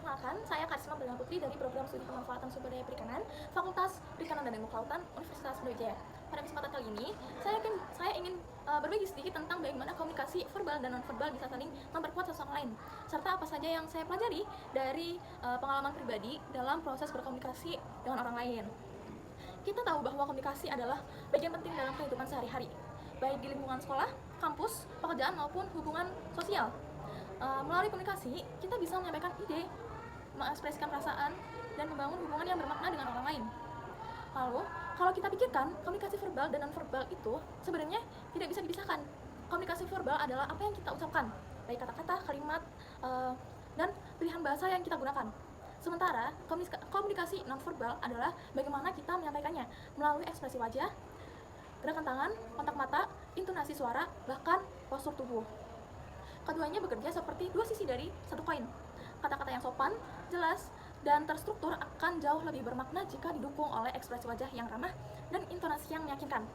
Perkenalkan, saya Karisma Perdana Putri dari Program Studi Pemanfaatan Sumber Daya Perikanan, Fakultas Perikanan dan Ilmu Kelautan, Universitas Brawijaya. Pada kesempatan kali ini, saya ingin berbagi sedikit tentang bagaimana komunikasi verbal dan nonverbal bisa saling memperkuat satu sama lain, serta apa saja yang saya pelajari dari pengalaman pribadi dalam proses berkomunikasi dengan orang lain. Kita tahu bahwa komunikasi adalah bagian penting dalam kehidupan sehari-hari, baik di lingkungan sekolah, kampus, pekerjaan maupun hubungan sosial. Melalui komunikasi, kita bisa menyampaikan ide, mengekspresikan perasaan, dan membangun hubungan yang bermakna dengan orang lain. Lalu, kalau kita pikirkan, komunikasi verbal dan nonverbal itu sebenarnya tidak bisa dipisahkan. Komunikasi verbal adalah apa yang kita ucapkan, baik kata-kata, kalimat, dan pilihan bahasa yang kita gunakan. Sementara, komunikasi nonverbal adalah bagaimana kita menyampaikannya melalui ekspresi wajah, gerakan tangan, kontak mata, intonasi suara, bahkan postur tubuh. Keduanya bekerja seperti dua sisi dari satu koin. Kata-kata yang sopan, jelas, dan terstruktur akan jauh lebih bermakna jika didukung oleh ekspresi wajah yang ramah dan intonasi yang meyakinkan.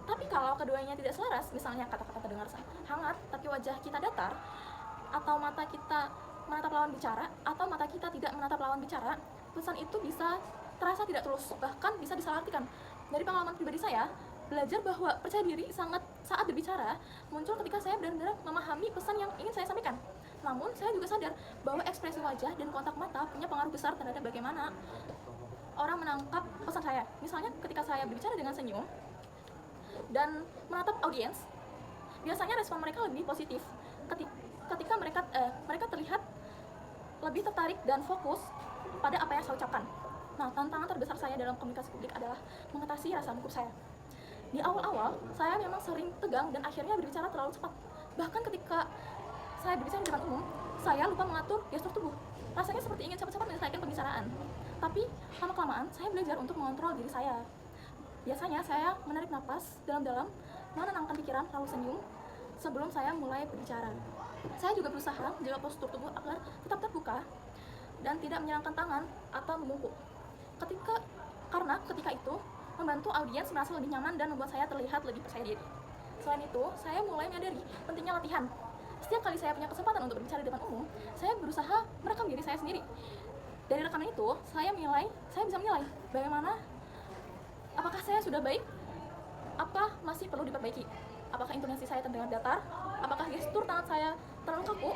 Tapi kalau keduanya tidak selaras, misalnya kata-kata terdengar hangat tapi wajah kita datar, atau mata kita menatap lawan bicara, atau mata kita tidak menatap lawan bicara, pesan itu bisa terasa tidak tulus, bahkan bisa disalahartikan. Dari pengalaman pribadi saya, belajar bahwa percaya diri saat berbicara muncul ketika saya benar-benar memahami pesan yang ingin saya sampaikan. Namun, saya juga sadar bahwa ekspresi wajah dan kontak mata punya pengaruh besar terhadap bagaimana orang menangkap pesan saya. Misalnya, ketika saya berbicara dengan senyum dan menatap audiens, biasanya respon mereka lebih positif. Ketika mereka terlihat lebih tertarik dan fokus pada apa yang saya ucapkan. Nah, tantangan terbesar saya dalam komunikasi publik adalah mengatasi rasa gugup saya. Di awal-awal, saya memang sering tegang dan akhirnya berbicara terlalu cepat. Bahkan ketika saya berbicara di depan umum, saya lupa mengatur gestur tubuh. Rasanya seperti ingin cepat-cepat menyelesaikan pembicaraan. Tapi, lama-kelamaan, saya belajar untuk mengontrol diri saya. Biasanya, saya menarik napas dalam-dalam, menenangkan pikiran, lalu senyum sebelum saya mulai berbicara. Saya juga berusaha menjaga postur tubuh agar tetap terbuka dan tidak menyerangkan tangan atau membungkuk. Karena ketika itu, membantu audiens merasa lebih nyaman dan membuat saya terlihat lebih percaya diri. Selain itu, saya mulai menyadari pentingnya latihan. Setiap kali saya punya kesempatan untuk berbicara di depan umum, saya berusaha merekam diri saya sendiri. Dari rekaman itu, saya bisa menilai bagaimana, apakah saya sudah baik, apa masih perlu diperbaiki, apakah intonasi saya terdengar datar, apakah gestur tangan saya terlalu kaku,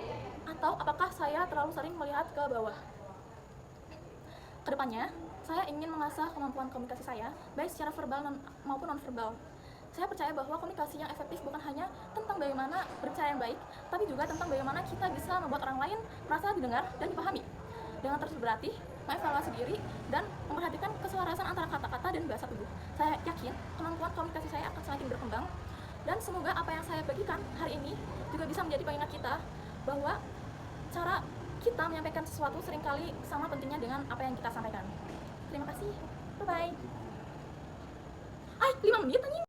atau apakah saya terlalu sering melihat ke bawah. Kedepannya, saya ingin mengasah kemampuan komunikasi saya, baik secara verbal maupun non-verbal. Saya percaya bahwa komunikasi yang efektif bukan hanya tentang bagaimana berbicara yang baik, tapi juga tentang bagaimana kita bisa membuat orang lain merasa didengar dan dipahami. Dengan terus berlatih, mengevaluasi diri, dan memperhatikan keselarasan antara kata-kata dan bahasa tubuh. Saya yakin kemampuan komunikasi saya akan semakin berkembang, dan semoga apa yang saya bagikan hari ini juga bisa menjadi pengingat kita bahwa cara kita menyampaikan sesuatu seringkali sama pentingnya dengan apa yang kita sampaikan. Terima kasih. Bye-bye. 5 menit anjing.